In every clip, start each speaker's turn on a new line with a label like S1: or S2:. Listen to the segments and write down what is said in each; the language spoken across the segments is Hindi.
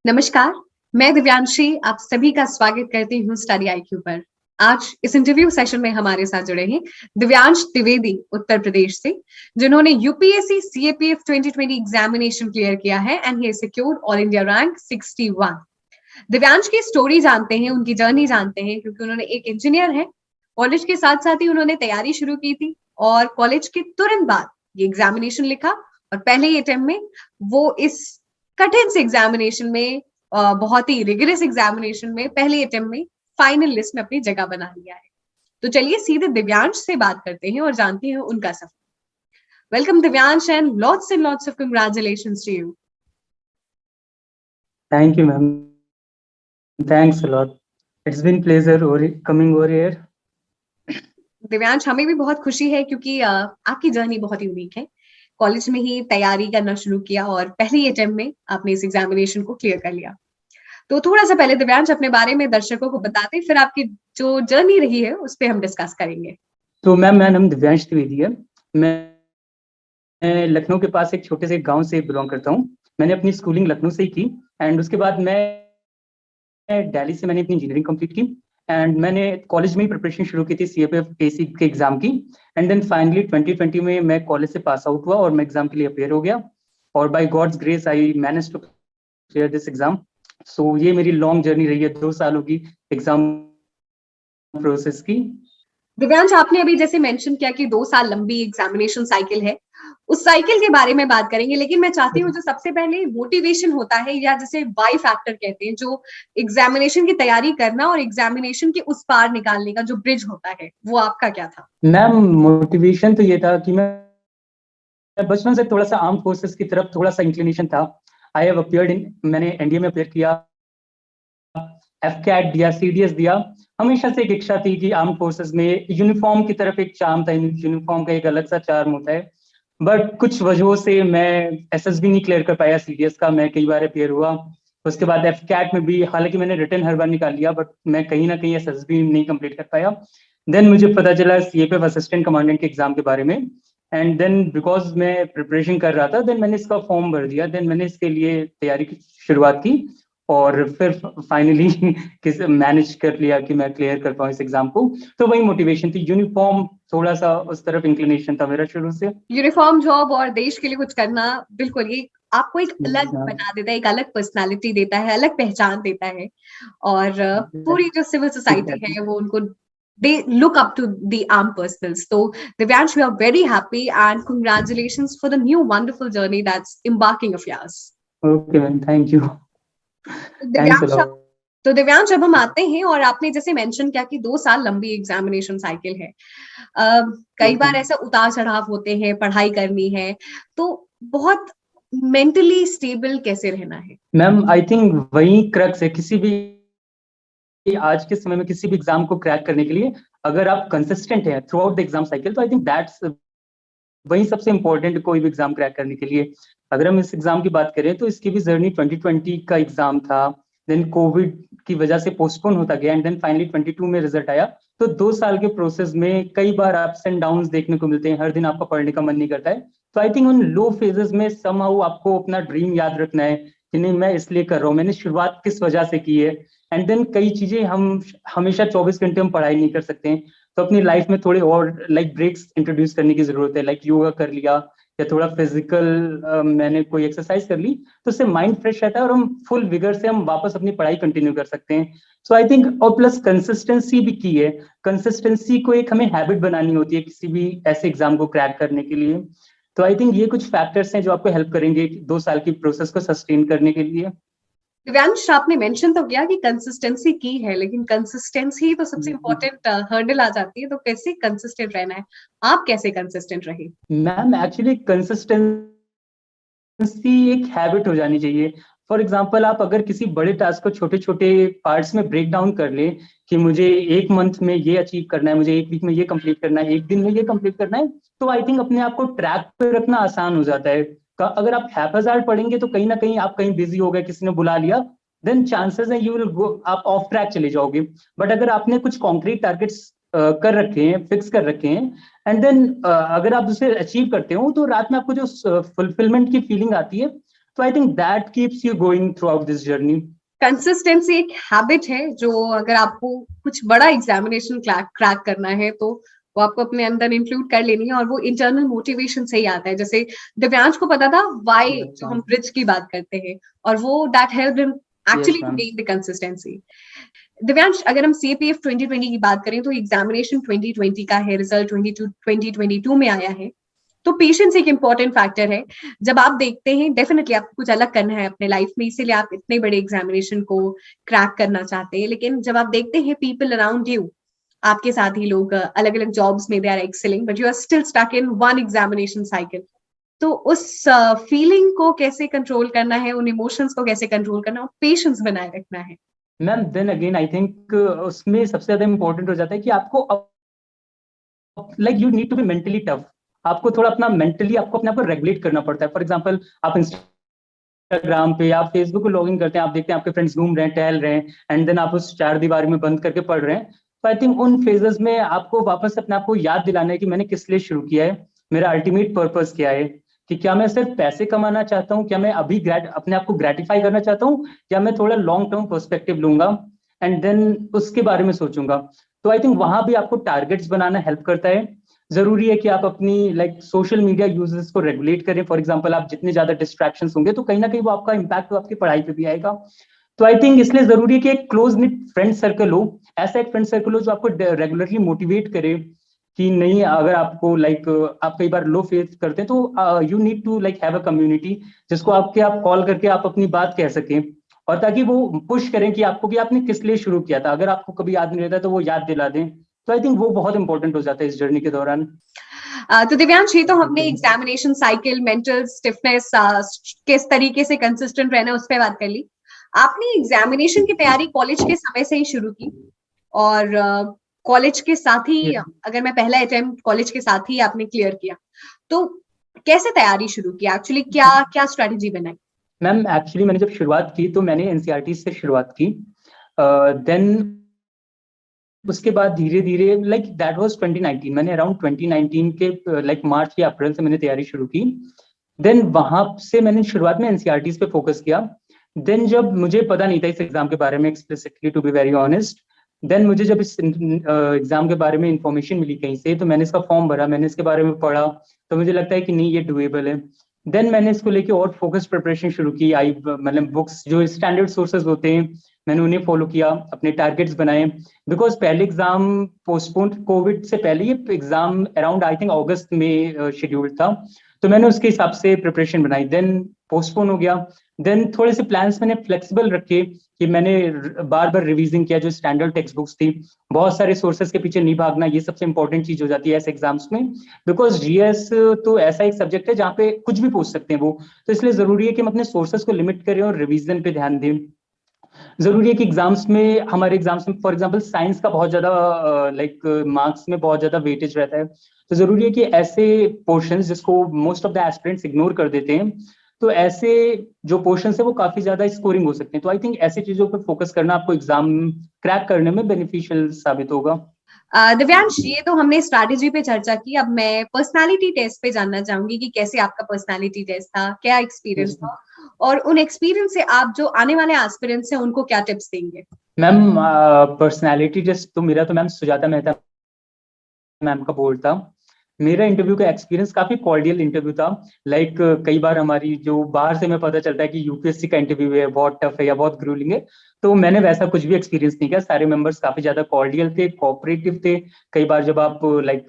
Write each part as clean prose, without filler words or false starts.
S1: नमस्कार, मैं दिव्यांशी आप सभी का स्वागत करती हूँ स्टडी आईक्यू पर। आज इस इंटरव्यू सेशन में हमारे साथ जुड़े हैं दिव्यांश द्विवेदी उत्तर प्रदेश से, जिन्होंने यूपीएससी सीएपीएफ 2020 एग्जामिनेशन क्लियर किया है and he secured all India rank 61। Divyansh की स्टोरी जानते हैं, उनकी जर्नी जानते हैं, क्योंकि उन्होंने एक इंजीनियर है। कॉलेज के साथ साथ ही उन्होंने तैयारी शुरू की थी और कॉलेज के तुरंत बाद ये एग्जामिनेशन लिखा और पहले ही अटेम्प्ट में वो इस कठिन से एग्जामिनेशन में बहुत ही रिगरस एग्जामिनेशन में पहले अटेम्प्ट में फाइनल लिस्ट में अपनी जगह बना लिया है। तो चलिए सीधे दिव्यांश से बात करते हैं और जानते हैं उनका सफर। Welcome Divyansh and lots of congratulations to you.
S2: Thank you, ma'am. Thanks a lot. It's been pleasure coming over here.
S1: Divyansh, हमें भी बहुत खुशी है क्योंकि आपकी जर्नी बहुत यूनिक है। कॉलेज में ही तैयारी करना शुरू किया और पहले ही अटेम्प्ट में आपने इस एग्जामिनेशन को क्लियर कर लिया। तो थोड़ा सा पहले दिव्यांश अपने बारे में दर्शकों को बताते, फिर आपकी जो जर्नी रही है उस पर हम डिस्कस करेंगे।
S2: तो मैम, मेरा नाम दिव्यांश द्विवेदी है। मैं लखनऊ के पास एक छोटे से गांव से बिलोंग करता हूँ। मैंने अपनी स्कूलिंग लखनऊ से ही की एंड उसके बाद मैं दिल्ली से मैंने अपनी इंजीनियरिंग कंप्लीट की एंड मैंने कॉलेज में ही प्रिपरेशन शुरू की थी सीएपीएफ एसी के एग्जाम की। एंड देन फाइनली 2020 में मैं कॉलेज से पास आउट हुआ और मैं एग्जाम के लिए अपेयर हो गया और by God's grace I manage to clear this exam. So ये मेरी लॉन्ग जर्नी रही है 2 सालों की एग्जाम प्रोसेस की।
S1: दिव्यांश, आपने अभी जैसे मेंशन किया कि 2 साल लंबी एग्जामिनेशन साइकिल है, उस साइकिल के बारे में बात करेंगे, लेकिन मैं चाहती हूँ जो सबसे पहले मोटिवेशन होता है या जैसे वाई फैक्टर कहते हैं, जो एग्जामिनेशन की तैयारी करना और एग्जामिनेशन के उस पार निकालने का जो ब्रिज होता है, वो आपका क्या था?
S2: मैम, मोटिवेशन तो ये था कि मैं बचपन से थोड़ा सा आर्म फोर्सेस की तरफ थोड़ा सा इंक्लिनेशन था। आई हैव अपीयर्ड इन, मैंने एनडीए में अपेयर किया, एफकैट दिया, सीडीएस दिया। हमेशा से एक इच्छा थी कि आर्म फोर्सेस में यूनिफॉर्म की तरफ एक चार्म था, यूनिफॉर्म का एक अलग सा चार्म होता है। बट कुछ वजहों से मैं एसएसबी नहीं क्लियर कर पाया, सीडीएस का मैं कई बार अपेयर हुआ। उसके बाद एफकैट में भी हालांकि मैंने रिटर्न हर बार निकाल लिया, बट मैं कहीं ना कहीं एसएसबी नहीं कंप्लीट कर पाया। देन मुझे पता चला सीएपीएफ असिस्टेंट कमांडेंट के एग्जाम के बारे में एंड देन बिकॉज मैं प्रिपरेशन कर रहा था, देन मैंने इसका फॉर्म भर दिया। देन मैंने इसके लिए तैयारी की शुरुआत की और फिर फाइनली किस मैनेज कर लिया कि मैं क्लियर कर पाऊँ इस एग्जाम को। तो वही मोटिवेशन थी, यूनिफॉर्म, थोड़ा सा उस तरफ इंक्लिनेशन था मेरा शुरू से।
S1: यूनिफॉर्म जॉब और देश के लिए कुछ करना, बिल्कुल ये आपको एक अलग बना देता है, एक अलग पर्सनालिटी देता है, अलग पहचान देता है। और पूरी जो सिविल सोसाइटी है वो उनको they look up to the armed personnel. So Divyansh, we are very happy and congratulations for the new wonderful journey that's embarking of yours.
S2: Okay man, thank you. Thanks a lot.
S1: तो दिव्यांश, जब हम आते हैं और आपने जैसे मेंशन किया कि 2 साल लंबी एग्जामिनेशन साइकिल है, कई बार ऐसा उतार चढ़ाव होते हैं, पढ़ाई करनी है, तो बहुत मेंटली स्टेबल कैसे रहना है?
S2: मैम, आई थिंक वही क्रक्स है किसी भी आज के समय में किसी भी एग्जाम को क्रैक करने के लिए। अगर आप कंसिस्टेंट हैं through out the exam cycle, तो आई थिंक दैट्स वही सबसे इंपॉर्टेंट कोई भी एग्जाम क्रैक करने के लिए। अगर हम इस एग्जाम की बात करें तो इसकी भी जर्नी 2020 का एग्जाम था, देन कोविड की वजह से पोस्टपोन होता गया एंड देन फाइनली 22 में रिजल्ट आया। तो 2 साल के प्रोसेस में कई बार अप्स एंड डाउन्स देखने को मिलते हैं, हर दिन आपका पढ़ने का मन नहीं करता है। तो आई थिंक उन लो फेजेस में समहाउ आपको अपना ड्रीम याद रखना है कि नहीं, मैं इसलिए कर रहा हूँ, मैंने शुरुआत किस वजह से की है। एंड देन कई चीजें हम हमेशा 24 घंटे हम पढ़ाई नहीं कर सकते हैं, तो अपनी लाइफ में थोड़े और लाइक ब्रेक्स इंट्रोड्यूस करने की जरूरत है। लाइक योगा कर लिया या थोड़ा फिजिकल मैंने कोई एक्सरसाइज कर ली, तो उससे माइंड फ्रेश रहता है और हम फुल विगर से हम वापस अपनी पढ़ाई कंटिन्यू कर सकते हैं। सो आई थिंक, और प्लस कंसिस्टेंसी भी की है। कंसिस्टेंसी को एक हमें हैबिट बनानी होती है किसी भी ऐसे एग्जाम को क्रैक करने के लिए। तो आई थिंक ये कुछ फैक्टर्स हैं जो आपको हेल्प करेंगे 2 साल की प्रोसेस को सस्टेन करने के लिए।
S1: दिव्यांश, आपने मेंशन तो किया कि कंसिस्टेंसी की है, लेकिन कंसिस्टेंसी तो सबसे इम्पोर्टेंट हर्डल आ जाती है, तो कैसे कंसिस्टेंट रहना है? आप कैसे कंसिस्टेंट रहे?
S2: मैम, एक्चुअली कंसिस्टेंसी एक हैबिट हो जानी चाहिए। फॉर एग्जाम्पल, आप अगर किसी बड़े टास्क को छोटे छोटे पार्ट्स में ब्रेक डाउन कर ले कि मुझे 1 मंथ में ये अचीव करना है, मुझे 1 वीक में ये कंप्लीट करना है, 1 दिन में ये कंप्लीट करना है, तो आई थिंक अपने आप को ट्रैक पे रखना आसान हो जाता है। अगर आप हैप्पीजार्ड पढ़ेंगे तो कहीं ना कहीं आप कहीं बिजी हो गए, किसी ने बुला लिया, देन चांसेस है यू विल गो, आप ऑफ ट्रैक चले जाओगे। बट अगर आपने कुछ कॉन्क्रीट टारगेट्स कर रखे हैं, फिक्स कर रखे हैं, एंड देन अगर आप उसे अचीव करते हो तो रात में आपको जो फुलफिलमेंट की फीलिंग आती है तो I think that keeps you going through out this journey.
S1: Consistency एक हैबिट है जो अगर आपको कुछ बड़ा एग्जामिनेशन क्रैक करना है तो वो आपको अपने अंदर इंक्लूड कर लेनी है, और वो इंटरनल मोटिवेशन से ही आता है। जैसे दिव्यांश को पता था वाई, जो हम ब्रिज की बात करते हैं, और वो that helped him actually to gain the consistency. Divyansh, अगर हम सीएपीएफ 2020 की बात करें तो एग्जामिनेशन 2020 का है, रिजल्ट 2022 में आया है, तो पेशेंस एक इंपॉर्टेंट फैक्टर है। जब आप देखते हैं डेफिनेटली आपको कुछ अलग करना है अपने लाइफ में, इसीलिए आप इतने बड़े एग्जामिनेशन को क्रैक करना चाहते हैं, लेकिन जब आप देखते हैं पीपल अराउंड यू, आपके साथ ही लोग अलग अलग जॉब्स में they are excelling, but you are still stuck in one examination cycle, तो उस फीलिंग को कैसे कंट्रोल करना है, उन इमोशंस को कैसे कंट्रोल करना है, पेशेंस बनाए रखना है?
S2: Ma'am then again I think उसमें सबसे ज्यादा इंपॉर्टेंट हो जाता है कि आपको like you need to be mentally tough. आपको थोड़ा अपना मेंटली आपको अपने आप को रेगुलेट करना पड़ता है। फॉर एग्जाम्पल आप इंस्टाग्राम पे या फेसबुक पे लॉगिन करते हैं, आप देखते हैं आपके फ्रेंड्स घूम रहे हैं, टहल रहे हैं, एंड देन आप उस चार दीवारी में बंद करके पढ़ रहे हैं। तो आई थिंक उन फेजेस में आपको वापस अपने आप को याद दिलाना है कि मैंने किस लिए शुरू किया है, मेरा अल्टीमेट पर्पस क्या है, कि क्या मैं सिर्फ पैसे कमाना चाहता हूँ, क्या मैं अभी अपने आप को ग्रेटिफाई करना चाहता हूँ, या मैं थोड़ा लॉन्ग टर्म पर्सपेक्टिव लूंगा एंड देन उसके बारे में सोचूंगा। तो आई थिंक वहां भी आपको टारगेट्स बनाना हेल्प करता है। जरूरी है कि आप अपनी लाइक सोशल मीडिया यूजेस को रेगुलेट करें। फॉर एग्जांपल आप जितने ज्यादा डिस्ट्रैक्शंस होंगे तो कहीं ना कहीं वो आपका इम्पैक्ट तो आपकी पढ़ाई पे भी आएगा। तो आई थिंक इसलिए जरूरी है कि एक क्लोज निट फ्रेंड सर्कल हो, ऐसा एक फ्रेंड सर्कल हो जो आपको रेगुलरली मोटिवेट करे कि नहीं, अगर आपको लाइक आप कई बार लो फेस करते हैं तो you need to like have a community जिसको आप कॉल करके आप अपनी बात कह सकें, और ताकि वो पुश करें कि आपको कि आपने किस लिए शुरू किया था। अगर आपको कभी याद नहीं रहता तो वो याद दिला दें। तो आई थिंक वो बहुत इंपॉर्टेंट हो जाता है इस जर्नी के दौरान।
S1: तो दिव्यांश, ये तो हमने एग्जामिनेशन साइकिल, मेंटल स्टिफनेस, किस तरीके से कंसिस्टेंट रहना उस पर बात कर ली। आपने एग्जामिनेशन की तैयारी कॉलेज के समय से ही शुरू की, और कॉलेज के साथ ही अगर मैं पहला अटेम्प्ट कॉलेज के साथ ही आपने क्लियर किया, तो कैसे तैयारी शुरू की? एक्चुअली क्या क्या स्ट्रेटेजी बनाई?
S2: मैम एक्चुअली मैंने जब शुरुआत की तो मैंने एनसीईआरटी से शुरुआत की। देन उसके बाद धीरे धीरे लाइक दैट वाज 2019, मैंने अराउंड 2019 के लाइक मार्च या अप्रैल से मैंने तैयारी शुरू की। देन वहां से मैंने शुरुआत में एनसीईआरटी पे फोकस किया। देन जब मुझे पता नहीं था इस एग्जाम के बारे में explicitly, to be very honest, then मुझे जब इस एग्जाम के बारे में इंफॉर्मेशन मिली कहीं से, तो मैंने इसका फॉर्म भरा, मैंने इसके बारे में पढ़ा, तो मुझे लगता है कि नहीं ये डुएबल है। देन मैंने इसको लेके और फोकस प्रिपरेशन शुरू की। आई मतलब बुक्स जो स्टैंडर्ड सोर्सेज होते हैं मैंने उन्हें फॉलो किया, अपने टारगेट्स बनाए। बिकॉज पहले एग्जाम पोस्टपोन, कोविड से पहले ये एग्जाम अराउंड आई थिंक अगस्त में शेड्यूल्ड था, तो मैंने उसके हिसाब से प्रिपरेशन बनाई। देन पोस्टपोन हो गया। देन थोड़े से प्लान्स मैंने फ्लेक्सिबल रखे कि मैंने बार बार रिवीजन किया जो स्टैंडर्ड टेक्स्ट बुक्स थी। बहुत सारे सोर्सेस के पीछे नहीं भागना, ये सबसे इंपॉर्टेंट चीज हो जाती है ऐसे एग्जाम्स में। बिकॉज जीएस तो ऐसा एक सब्जेक्ट है जहाँ पे कुछ भी पूछ सकते हैं वो, तो इसलिए जरूरी है कि हम अपने सोर्सेस को लिमिट करें और रिवीजन पे ध्यान दें। जरूरी है कि एग्जाम्स में, हमारे एग्जाम्स में फॉर एग्जांपल साइंस का बहुत ज्यादा लाइक मार्क्स में बहुत ज्यादा वेटेज रहता है, तो जरूरी है कि ऐसे पोर्शंस जिसको most of the aspirants ignore कर देते हैं, तो ऐसे जो पोर्शंस है वो काफी ज्यादा स्कोरिंग हो सकते हैं। तो आई थिंक ऐसी चीजों पर फोकस करना आपको एग्जाम क्रैक करने में बेनिफिशियल साबित होगा।
S1: दिव्यांश, ये तो हमने स्ट्रैटेजी पे चर्चा की, अब मैं पर्सनालिटी टेस्ट पे जानना चाहूंगी कि कैसे आपका पर्सनालिटी टेस्ट था, क्या एक्सपीरियंस था, और उन एक्सपीरियंस से आप जो आने वाले एस्पिरेंट्स हैं उनको क्या टिप्स देंगे?
S2: मैम पर्सनालिटी टेस्ट तो मेरा तो मैम सुजाता मेहता मैम का बोर्ड था। मेरा इंटरव्यू का एक्सपीरियंस काफी कॉर्डियल इंटरव्यू था। लाइक कई बार हमारी जो बाहर से हमें पता चलता है कि यूपीएससी का इंटरव्यू है बहुत टफ है या बहुत ग्रूलिंग है, तो मैंने वैसा कुछ भी एक्सपीरियंस नहीं किया। सारे मेंबर्स काफी ज्यादा कॉर्डियल थे, कोऑपरेटिव थे। कई बार जब आप लाइक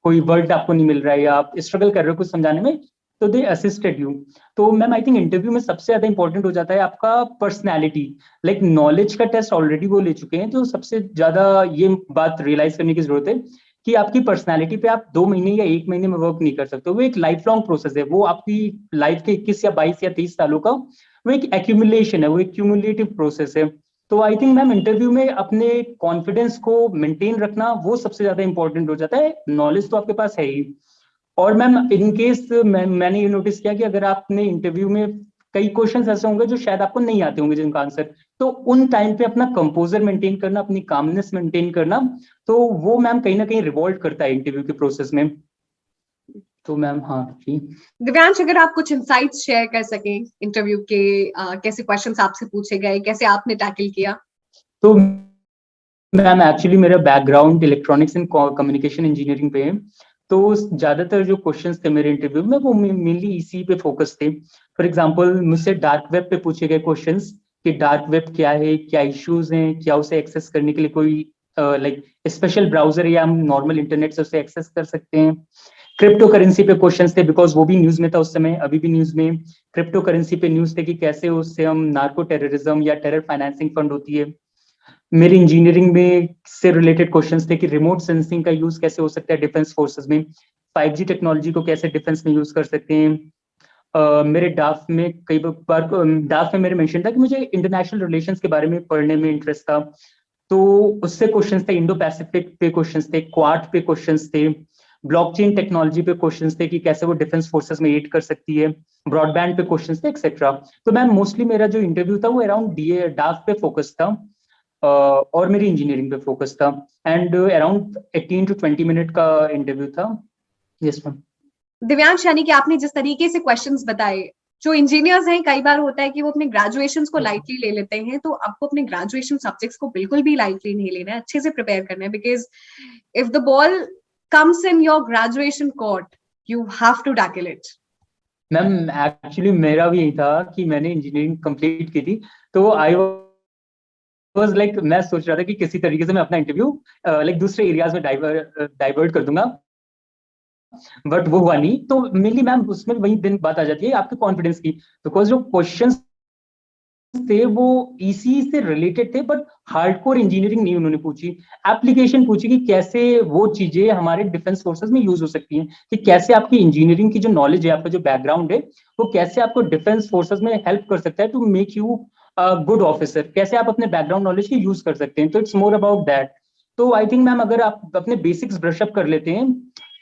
S2: कोई वर्ड आपको नहीं मिल रहा है या आप स्ट्रगल कर रहे हो कुछ समझाने में, तो दे असिस्टेड यू। तो मैम आई थिंक इंटरव्यू में सबसे ज्यादा इंपॉर्टेंट हो जाता है आपका पर्सनैलिटी। लाइक नॉलेज का टेस्ट ऑलरेडी वो ले चुके हैं, तो सबसे ज्यादा ये बात रियलाइज करने की जरूरत है कि आपकी पर्सनालिटी पे आप 2 महीने या 1 महीने में वर्क नहीं कर सकते। वो एक लाइफ लॉन्ग प्रोसेस है, वो आपकी लाइफ के 21 या 22 या 30 सालों का वो एक एक्यूमुलेशन है, वो एक क्यूमुलेटिव प्रोसेस है। तो आई थिंक मैम इंटरव्यू में अपने कॉन्फिडेंस को मेंटेन रखना वो सबसे ज्यादा इंपॉर्टेंट हो जाता है। नॉलेज तो आपके पास है ही। और मैम इन केस मैंने ये नोटिस किया कि अगर आपने इंटरव्यू में कई क्वेश्चंस ऐसे होंगे जो शायद आपको नहीं आते होंगे जिनका आंसर, तो उन टाइम पे अपना कंपोजर मेंटेन करना, अपनी कामनेस मेंटेन करना, तो वो मैम कहीं ना कहीं रिवॉल्व करता है इंटरव्यू के प्रोसेस में। तो मैम हाँ जी।
S1: दिव्यांश, अगर आप कुछ इंसाइट्स शेयर कर सकें इंटरव्यू के, कैसे क्वेश्चंस आपसे पूछे गए, कैसे आपने टैकल किया?
S2: तो मैम एक्चुअली मेरा background electronics and communication engineering पे है। तो ज्यादातर जो क्वेश्चंस थे मेरे इंटरव्यू में वो मेनली इसी पे फोकस थे। फॉर एग्जांपल मुझसे डार्क वेब पे पूछे गए क्वेश्चंस कि डार्क वेब क्या है, क्या इश्यूज हैं, क्या उसे एक्सेस करने के लिए कोई लाइक स्पेशल ब्राउजर या हम नॉर्मल इंटरनेट से उसे एक्सेस कर सकते हैं। क्रिप्टो करेंसी पे क्वेश्चंस थे बिकॉज वो भी न्यूज में था उस समय, अभी भी न्यूज में क्रिप्टो करेंसी पे न्यूज थे कि कैसे उससे हम नार्को टेररिज्म या टेरर फाइनेंसिंग फंड होती है। मेरी इंजीनियरिंग में से रिलेटेड क्वेश्चंस थे कि रिमोट सेंसिंग का यूज कैसे हो सकता है डिफेंस फोर्सेस में, 5G टेक्नोलॉजी को कैसे डिफेंस में यूज कर सकते हैं। मेरे डाफ में कई बार डाफ में मेरे मेंशन था कि मुझे इंटरनेशनल रिलेशंस के बारे में पढ़ने में इंटरेस्ट था। तो उससे क्वेश्चंस थे, इंडो पैसिफिक पे क्वेश्चंस थे, क्वाड पे क्वेश्चंस थे, ब्लॉकचेन टेक्नोलॉजी पे क्वेश्चंस थे कि कैसे वो डिफेंस फोर्सेस में एड कर सकती है, ब्रॉडबैंड पे क्वेश्चंस थे एक्सेट्रा। तो मैम मोस्टली मेरा जो इंटरव्यू था वो अराउंड डाफ पे फोकस था और मेरी इंजीनियरिंग पे फोकस था। एंड अराउंड 18 to 20 मिनट का इंटरव्यू था। Yes ma'am.
S1: दिव्यांश, यानी कि आपने जिस तरीके से क्वेश्चंस बताए, जो इंजीनियर्स हैं कई बार होता है कि वो अपने ग्रेजुएशन को लाइटली ले लेते हैं, तो आपको अपने ग्रेजुएशन सब्जेक्ट्स को बिल्कुल भी लाइटली नहीं लेना है, अच्छे से प्रिपेयर करना है, because if the ball comes in your graduation court, you have to tackle it.
S2: Ma'am actually मेरा भी यही था कि मैंने इंजीनियरिंग कंप्लीट की थी, तो आई वाज लाइक मैं सोच रहा था कि किसी तरीके से मैं अपना इंटरव्यू लाइक दूसरे एरियाज में डाइवर्ट कर दूंगा, बट वो हुआ नहीं। तो मेनली मैम उसमें वही दिन बात आ जाती है आपके कॉन्फिडेंस की, बिकॉज जो क्वेश्चंस थे वो इसी से रिलेटेड थे, बट हार्डकोर इंजीनियरिंग नहीं उन्होंने पूछी। एप्लीकेशन पूछी कि कैसे वो चीजें हमारे डिफेंस फोर्सेस में यूज हो सकती हैं, कि कैसे आपकी इंजीनियरिंग की जो नॉलेज है, आपका जो बैकग्राउंड है, वो कैसे आपको डिफेंस फोर्सेस में हेल्प कर सकता है to make you good officer, कैसे आप अपने बैकग्राउंड नॉलेज को यूज कर सकते हैं। तो इट्स मोर अबाउट दैट। तो आई थिंक मैम अगर आप अपने बेसिक्स ब्रशअप कर लेते हैं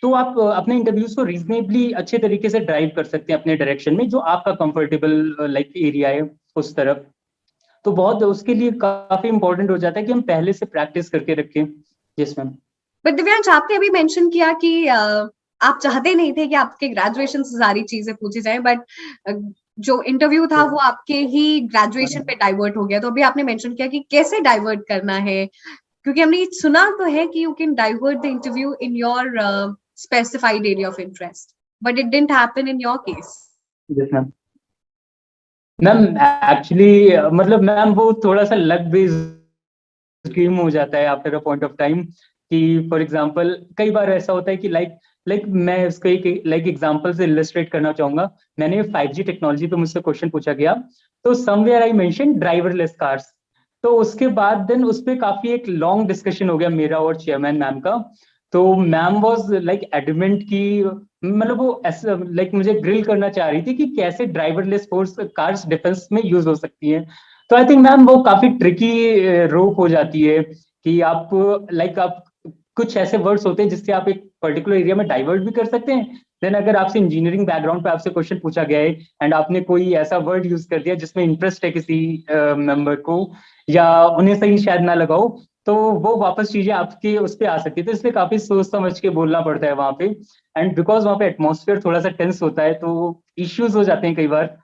S2: तो आप अपने इंटरव्यूज को रीजनेबली अच्छे तरीके से ड्राइव कर सकते हैं अपने डायरेक्शन में, जो आपका कंफर्टेबल लाइक एरिया है उस तरफ। तो बहुत उसके लिए काफी इंपॉर्टेंट हो जाता है कि हम पहले से प्रैक्टिस करके रखें। Yes ma'am.
S1: बट दिव्यांश, आपने अभी मेंशन किया कि आप चाहते नहीं थे कि आपके ग्रेजुएशन से सारी चीजें पूछी जाएं, बट जो इंटरव्यू था वो आपके ही ग्रेजुएशन पे डाइवर्ट हो गया। तो अभी आपने मेंशन किया कि कैसे डाइवर्ट करना है, क्योंकि हमने सुना तो है कि you can divert the interview in your specified area of interest, but it didn't happen in your case.
S2: Yes ma'am. Ma'am actually मतलब मैम वो थोड़ा सा लक बेस्ड गेम हो जाता है after a point of time, कि फॉर एग्जांपल कई बार ऐसा होता है कि लाइक मैं इसको एक लाइक एग्जांपल से इलस्ट्रेट करना चाहूंगा। मैंने 5G टेक्नोलॉजी पे मुझसे क्वेश्चन पूछा गया, तो somewhere I mention driverless cars. तो उसके बाद देन उस पे काफी एक लॉन्ग डिस्कशन हो गया मेरा और चेयरमैन मैम का। तो मैम वाज लाइक एडमेंट की, मतलब वो ऐसा लाइक मुझे ग्रिल करना चाह रही थी कि कैसे ड्राइवरलेस फोर्स कार्स डिफेंस में यूज हो सकती हैं। तो आई थिंक मैम वो काफी ट्रिकी रोप हो जाती है कि आप लाइक आप कुछ ऐसे वर्ड्स होते हैं जिससे आप एक पर्टिकुलर एरिया में डाइवर्ट भी कर सकते हैं। देन अगर आपसे इंजीनियरिंग बैकग्राउंड पे आपसे क्वेश्चन पूछा गया है एंड आपने कोई ऐसा वर्ड यूज कर दिया जिसमें इंटरेस्ट है किसी मेंबर को, या उन्हें सही शायद ना लगाओ, तो वो वापस चीजें आपके उस पर आ सकती है। तो इसलिए काफी सोच समझ के बोलना पड़ता है वहां पे। एंड बिकॉज वहां पे एटमोसफियर थोड़ा सा टेंस होता है तो इश्यूज हो जाते हैं कई बार।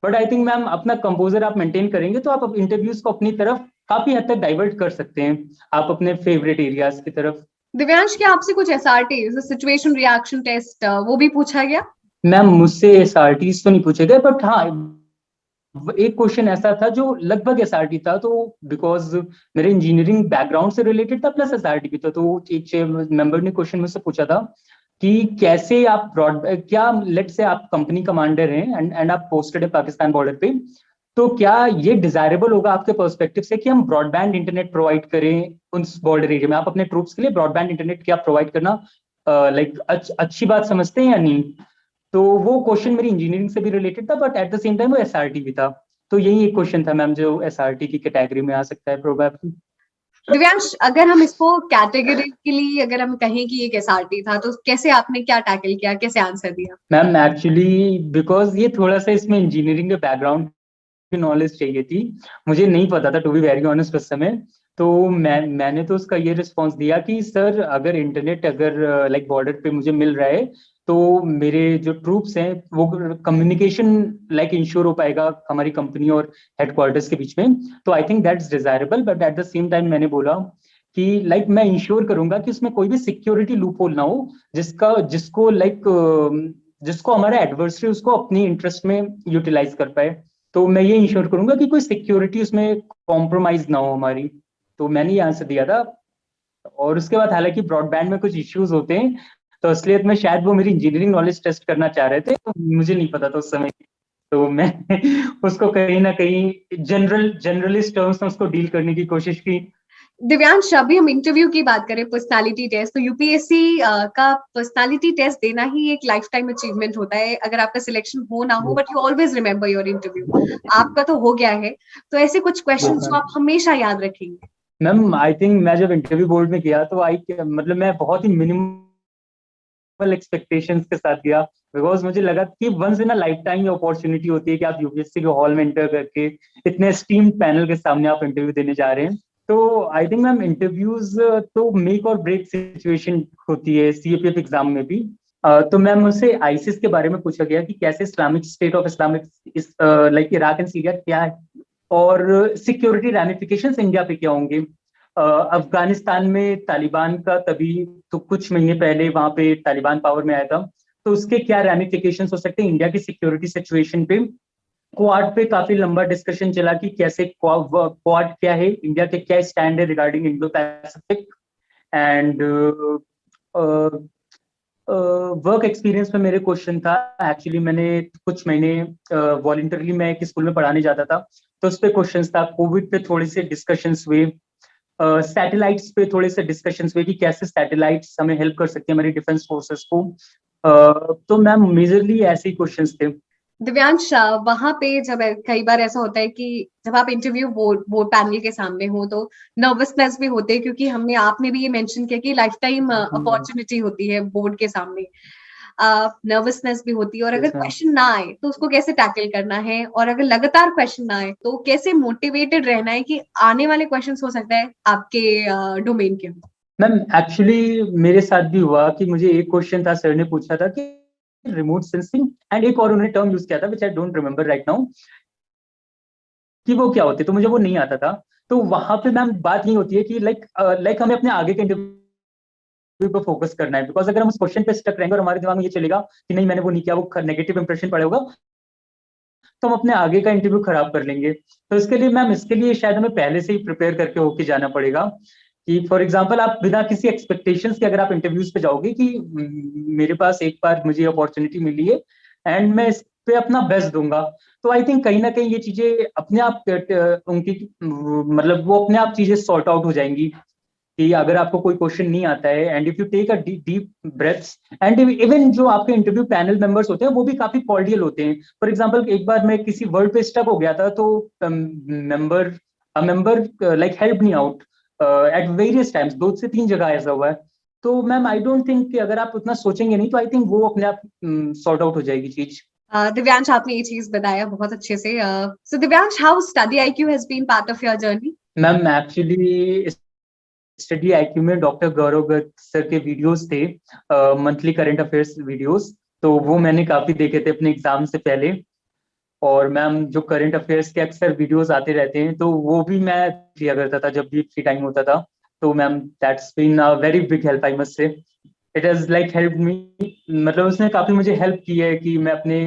S2: बट आई थिंक मैम अपना कंपोजर आप मेंटेन करेंगे तो आप इंटरव्यूज को अपनी तरफ काफी हद तक डाइवर्ट कर सकते हैं, आप अपने फेवरेट एरियाज की तरफ।
S1: दिव्यांश, क्या आपसे कुछ एसआरटी, सिचुएशन रिएक्शन टेस्ट, वो भी पूछा गया?
S2: मैम मुझसे एसआरटीज तो नहीं पूछे गए, बट हाँ एक क्वेश्चन ऐसा था जो लगभग एसआरटी था। तो बिकॉज मेरे इंजीनियरिंग बैकग्राउंड से रिलेटेड था प्लस एसआरटी भी था, तो एक मेंबर ने क्वेश्चन मुझसे पूछा था कि कैसे आप ब्रॉड क्या लेट से आप कंपनी कमांडर हैं एंड आप पोस्टेड है पाकिस्तान बॉर्डर पे, तो क्या ये डिजायरेबल होगा आपके पर्सपेक्टिव से कि हम ब्रॉडबैंड इंटरनेट प्रोवाइड करें उस बॉर्डर एरिया में, आप अपने ट्रूप्स के लिए ब्रॉडबैंड इंटरनेट क्या प्रोवाइड करना लाइक अच्छी बात समझते हैं या नहीं। तो वो क्वेश्चन मेरी इंजीनियरिंग से भी रिलेटेड था, but at the same time वो एसआरटी भी था। तो यही एक क्वेश्चन था मैम जो एसआरटी की कैटेगरी में आ सकता है प्रोबेबली।
S1: दिव्यांश, अगर हम इसको कैटेगरिकली अगर हम कहें कि एक एसआरटी था, तो कैसे आपने क्या टैकल किया, कैसे आंसर दिया?
S2: मैम एक्चुअली बिकॉज ये थोड़ा सा इसमें इंजीनियरिंग के बैकग्राउंड की नॉलेज चाहिए थी, मुझे नहीं पता था टू बी वेरी ऑनेस्ट उस समय। तो मैंने तो उसका ये रिस्पॉन्स दिया कि सर अगर इंटरनेट अगर लाइक बॉर्डर पे मुझे मिल रहा है तो मेरे जो ट्रूप्स हैं वो कम्युनिकेशन लाइक इंश्योर हो पाएगा हमारी कंपनी और हेडक्वार्टर्स के बीच में। तो I think that's desirable, but at the same time मैंने बोला कि लाइक मैं इंश्योर करूंगा कि उसमें कोई भी सिक्योरिटी लूप होल ना हो जिसको हमारा एडवर्सरी उसको अपनी इंटरेस्ट में यूटिलाइज कर पाए। तो मैं ये इंश्योर करूंगा कि कोई सिक्योरिटी उसमें कॉम्प्रोमाइज ना हो हमारी। तो मैंने ये आंसर दिया था। और उसके बाद हालांकि ब्रॉडबैंड में कुछ इश्यूज होते हैं, तो असलियत में शायद वो मेरी इंजीनियरिंग नॉलेज टेस्ट करना चाह रहे थे, तो मुझे नहीं पता था उस समय। तो मैं उसको कहीं ना कहीं जनरलिस्ट टर्म्स में उसको डील करने की कोशिश की।
S1: दिव्यांश, अभी हम इंटरव्यू की बात करें, पर्सनालिटी टेस्ट, तो यूपीएससी का पर्सनालिटी टेस्ट देना ही एक लाइफ टाइम अचीवमेंट होता है। अगर आपका सिलेक्शन हो ना हो, but you always remember your interview. आपका तो हो गया है, तो ऐसे कुछ क्वेश्चन जो आप हमेशा याद रखेंगे?
S2: मैम आई थिंक मैं जब इंटरव्यू बोर्ड में गया तो मतलब मैं बहुत ही मिनिमल एक्सपेक्टेशंस के साथ गया, बिकॉज मुझे लगा कि once in a lifetime opportunity होती है कि आप यूपीएससी के हॉल में इंटर करके इतने स्टीम्ड पैनल के सामने आप इंटरव्यू देने जा रहे हैं। तो आई थिंक मैम इंटरव्यूज तो मेक और ब्रेक सिचुएशन होती है सीएपीएफ एग्जाम में भी। तो मैम मुझसे आईसिस के बारे में पूछा गया कि कैसे Islamic state of Islamic like Iraq and Syria क्या है, और सिक्योरिटी रैमिफिकेशंस इंडिया पे क्या होंगे। अफगानिस्तान में तालिबान का तभी तो कुछ महीने पहले वहां पे तालिबान पावर में आया था, तो उसके क्या रैमिफिकेशंस हो सकते हैं इंडिया की सिक्योरिटी सिचुएशन पे। क्वाड पे काफी लंबा डिस्कशन चला कि कैसे क्वाड क्या है, इंडिया के क्या स्टैंड है regarding Indo Pacific. And work experience में मेरे क्वेश्चन था, एक्चुअली मैंने कुछ महीने वॉलंटरली मैं एक स्कूल में पढ़ाने जाता था, तो उस पर क्वेश्चन था। कोविड पे थोड़े से डिस्कशंस हुए, सैटेलाइट्स पे थोड़े से डिस्कशंस हुए कि कैसे सैटेलाइट्स हमें हेल्प कर सकते हैं हमारी डिफेंस फोर्सेस को। तो मैम मेजरली ऐसे ही क्वेश्चंस थे।
S1: दिव्यांश, वहां पे जब कई बार ऐसा होता है कि जब आप इंटरव्यू बोर्ड पैनल के सामने हो, तो नर्वसनेस भी होते है, क्योंकि आपने भी ये मेंशन किया कि लाइफ टाइम अपॉर्चुनिटी होती है बोर्ड के सामने। नर्वसनेस भी होती है, और अगर
S2: Yes, ma'am.
S1: क्वेश्चन ना आए तो उसको कैसे टैकल करना है, और अगर लगातार क्वेश्चन ना आए तो कैसे मोटिवेटेड रहना है कि आने वाले क्वेश्चन हो सकता है आपके डोमेन के हो।
S2: मैम एक्चुअली मेरे साथ भी हुआ कि मुझे एक क्वेश्चन था, सर ने पूछा था कि रिमोट सेंसिंग, एंड एक और उन्होंने टर्म यूज किया था which I don't remember right now कि वो क्या होते, तो मुझे वो नहीं आता था। तो वहां पे मैम बात नहीं होती है कि लाइक हमें अपने आगे के इंटरव्यू पे फोकस करना है, बिकॉज अगर हम उस क्वेश्चन पे स्टक रहेंगे और हमारे दिमाग में ये चलेगा कि नहीं मैंने वो नहीं किया, वो नेगेटिव इंप्रेशन पड़ेगा, तो हम अपने आगे का इंटरव्यू खराब कर लेंगे। तो इसके लिए मैम इसके लिए शायद हमें पहले से ही प्रिपेयर करके होके जाना पड़ेगा कि फॉर एग्जाम्पल आप बिना किसी एक्सपेक्टेशंस के अगर आप इंटरव्यूज पे जाओगे कि मेरे पास एक बार मुझे अपॉर्चुनिटी मिली है एंड मैं इस पे अपना बेस्ट दूंगा, तो आई थिंक कहीं ना कहीं ये चीजें अपने आप उनकी मतलब वो अपने आप चीजें सॉर्ट आउट हो जाएंगी। कि अगर आपको कोई क्वेश्चन नहीं आता है and if you take a deep breaths, and even जो आपके इंटरव्यू पैनल मेंबर्स होते हैं वो भी काफी कॉर्डियल होते हैं। फॉर एग्जांपल एक बार मैं किसी वर्ड पे स्टक हो गया था, तो member member like help me out at various times, 2 से 3 जगह ऐसा हुआ है। तो मैम आई डोंट थिंक कि अगर आप उतना सोचेंगे नहीं तो आई थिंक वो अपने आप सॉर्ट आउट हो जाएगी चीज।
S1: दिव्यांश, आपने ये चीज बताया बहुत अच्छे से। So Divyansh, how study IQ has been part of your journey?
S2: Ma'am actually study IQ में डॉक्टर गौरव गर्ग सर के वीडियोस थे, मंथली करंट अफेयर्स वीडियोस, तो वो मैंने काफी देखे थे अपने एग्जाम से पहले। और मैम जो करंट अफेयर्स के अक्सर वीडियोस आते रहते हैं तो वो भी मैं किया करता था जब भी फ्री टाइम होता था। तो ma'am that's been a very big help I must say. It has like help me, मतलब उसने काफी मुझे हेल्प की है कि मैं अपने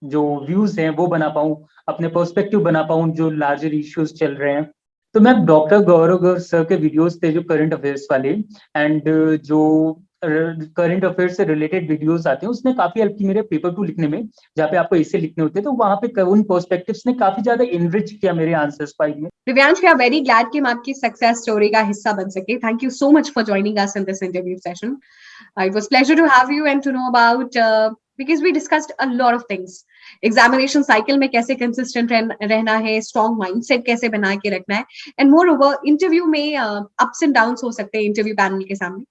S2: जो व्यूज हैं वो बना पाऊँ, अपने पर्सपेक्टिव बना पाऊँ जो लार्जर इश्यूज चल रहे हैं। तो ma'am doctor Gaurav Garg sir के वीडियोस थे जो करंट अफेयर्स वाले, एंड जो करंट अफेयर्स से रिलेटेड वीडियोस आते हैं उसने काफी हेल्प की मेरे पेपर 2 लिखने में, जहाँ पे आपको ऐसे लिखने होते हैं, तो वहां पे उन पर्सपेक्टिव्स ने काफी ज्यादा इनरिच किया मेरे आंसर्स फाइल में।
S1: Divyansh, we are very glad कि हम आपकी सक्सेस स्टोरी का हिस्सा बन सके। Thank you so much for joining us in this interview session. It was pleasure to have you and to know about because we discussed a lot of things. Examination cycle में कैसे consistent रहना है, strong mindset कैसे बना के रखना है, and moreover interview में ups and downs हो सकते हैं interview panel के सामने,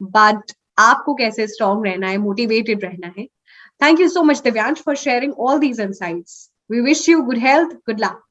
S1: but आपको कैसे strong रहना है, motivated रहना है. Thank you so much, Divyansh, for sharing all these insights. We wish you good health, good luck.